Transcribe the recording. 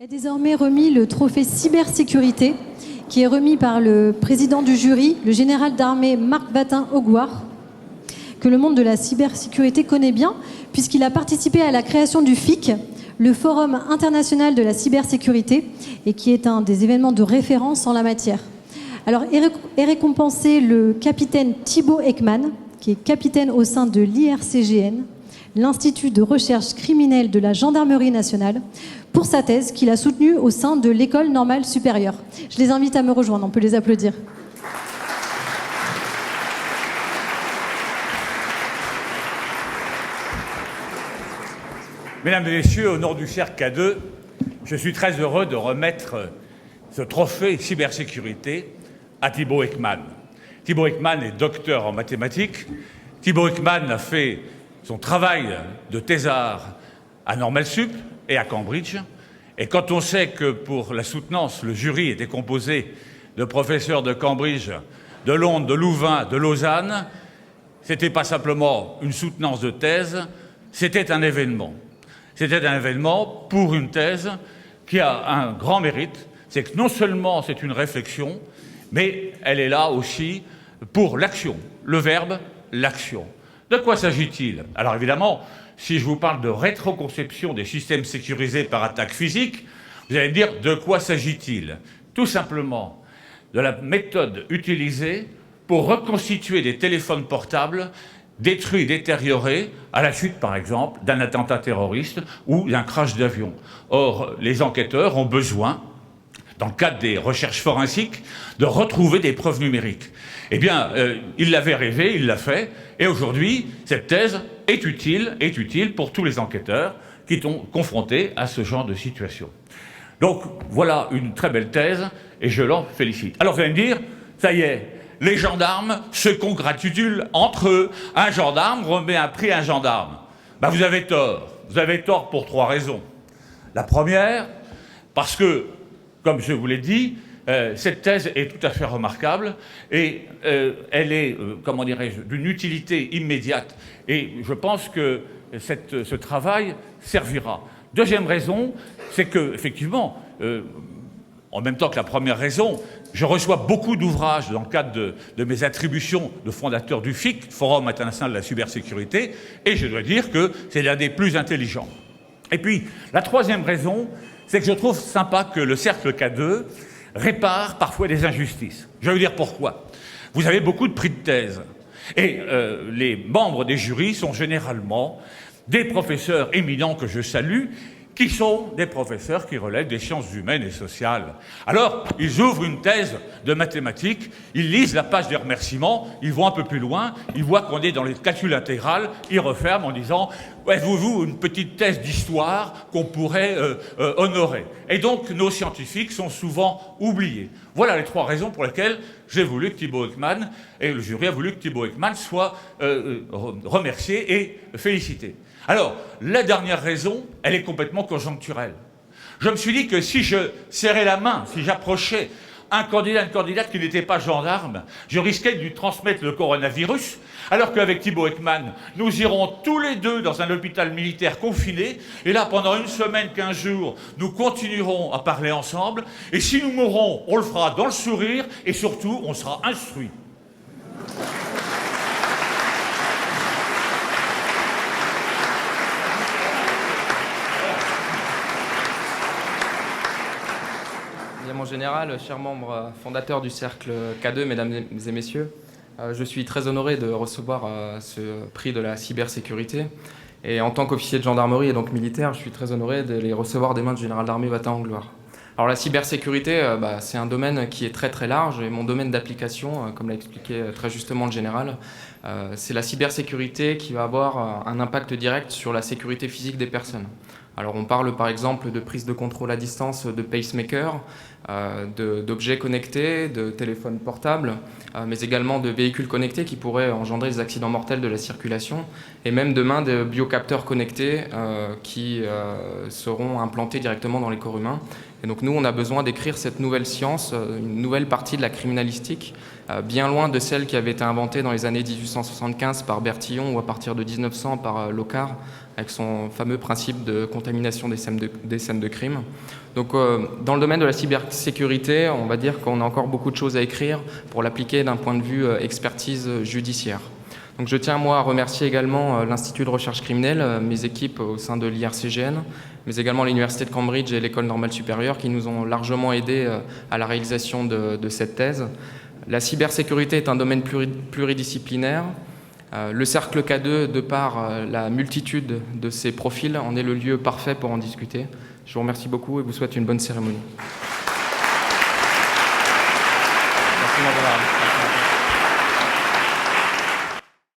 Est désormais remis le trophée cybersécurité, qui est remis par le président du jury, le général d'armée Marc Batin-Augoire, que le monde de la cybersécurité connaît bien, puisqu'il a participé à la création du FIC, le Forum international de la cybersécurité, et qui est un des événements de référence en la matière. Alors, est récompensé le capitaine Thibaut Ekman, qui est capitaine au sein de l'IRCGN, l'Institut de recherche criminelle de la Gendarmerie nationale, pour sa thèse qu'il a soutenue au sein de l'École normale supérieure. Je les invite à me rejoindre, on peut les applaudir. Mesdames et messieurs, au nom du cercle K2, je suis très heureux de remettre ce trophée cybersécurité à Thibaut Ekman. Thibaut Ekman est docteur en mathématiques. Thibaut Ekman a fait son travail de thésard à Normal Sup et à Cambridge. Et quand on sait que pour la soutenance, le jury était composé de professeurs de Cambridge, de Londres, de Louvain, de Lausanne, c'était pas simplement une soutenance de thèse, c'était un événement. C'était un événement pour une thèse qui a un grand mérite, c'est que non seulement c'est une réflexion, mais elle est là aussi pour l'action, le verbe, l'action. De quoi s'agit-il? Alors évidemment, si je vous parle de rétroconception des systèmes sécurisés par attaque physique, vous allez me dire de quoi s'agit-il? Tout simplement de la méthode utilisée pour reconstituer des téléphones portables détruits, détériorés, à la suite, par exemple, d'un attentat terroriste ou d'un crash d'avion. Or, les enquêteurs ont besoin, dans le cadre des recherches forensiques, de retrouver des preuves numériques. Eh bien, il l'avait rêvé, il l'a fait, et aujourd'hui, cette thèse est utile pour tous les enquêteurs qui sont confrontés à ce genre de situation. Donc, voilà une très belle thèse, et je l'en félicite. Alors, vous allez me dire, ça y est, les gendarmes se congratulent entre eux. Un gendarme remet un prix à un gendarme. Ben, vous avez tort. Vous avez tort pour 3 raisons. La première, parce que, comme je vous l'ai dit, cette thèse est tout à fait remarquable et elle est, comment dirais-je, d'une utilité immédiate. Et je pense que ce travail servira. Deuxième raison, c'est que, effectivement, en même temps que la première raison, je reçois beaucoup d'ouvrages dans le cadre de mes attributions de fondateur du FIC, Forum international de la cybersécurité, et je dois dire que c'est l'un des plus intelligents. Et puis, la troisième raison, c'est que je trouve sympa que le cercle K2 répare parfois des injustices. Je vais vous dire pourquoi. Vous avez beaucoup de prix de thèse, et les membres des jurys sont généralement des professeurs éminents que je salue, qui sont des professeurs qui relèvent des sciences humaines et sociales. Alors, ils ouvrent une thèse de mathématiques, ils lisent la page des remerciements, ils vont un peu plus loin, ils voient qu'on est dans les calculs intégrales, ils referment en disant « avez-vous une petite thèse d'histoire qu'on pourrait honorer ?» Et donc, nos scientifiques sont souvent oubliés. Voilà les 3 raisons pour lesquelles j'ai voulu que Thibaut Ekman, et le jury a voulu que Thibaut Ekman soit remercié et félicité. Alors, la dernière raison, elle est complètement conjoncturelle. Je me suis dit que si je serrais la main, si j'approchais un candidat, une candidate qui n'était pas gendarme, je risquais de lui transmettre le coronavirus, alors qu'avec Thibaut Ekman, nous irons tous les deux dans un hôpital militaire confiné, et là, pendant 1 semaine, 15 jours, nous continuerons à parler ensemble, et si nous mourrons, on le fera dans le sourire, et surtout, on sera instruits. Mon général, cher membre fondateur du cercle K2, mesdames et messieurs, je suis très honoré de recevoir ce prix de la cybersécurité. Et en tant qu'officier de gendarmerie et donc militaire, je suis très honoré de les recevoir des mains du général d'armée Batin-Augoire. Alors la cybersécurité, c'est un domaine qui est très très large et mon domaine d'application, comme l'a expliqué très justement le général, c'est la cybersécurité qui va avoir un impact direct sur la sécurité physique des personnes. Alors on parle par exemple de prise de contrôle à distance de pacemakers, d'objets connectés, de téléphones portables, mais également de véhicules connectés qui pourraient engendrer des accidents mortels de la circulation, et même demain de biocapteurs connectés qui seront implantés directement dans les corps humains. Et donc nous, on a besoin d'écrire cette nouvelle science, une nouvelle partie de la criminalistique, bien loin de celle qui avait été inventée dans les années 1875 par Bertillon ou à partir de 1900 par Locard, avec son fameux principe de contamination des scènes de crime. Donc, dans le domaine de la cybersécurité, on va dire qu'on a encore beaucoup de choses à écrire pour l'appliquer d'un point de vue expertise judiciaire. Donc, je tiens, moi, à remercier également l'Institut de recherche criminelle, mes équipes au sein de l'IRCGN, mais également l'Université de Cambridge et l'École normale supérieure qui nous ont largement aidés à la réalisation de cette thèse. La cybersécurité est un domaine pluridisciplinaire. Le cercle K2, de par la multitude de ses profils, en est le lieu parfait pour en discuter. Je vous remercie beaucoup et vous souhaite une bonne cérémonie. Merci, Madame.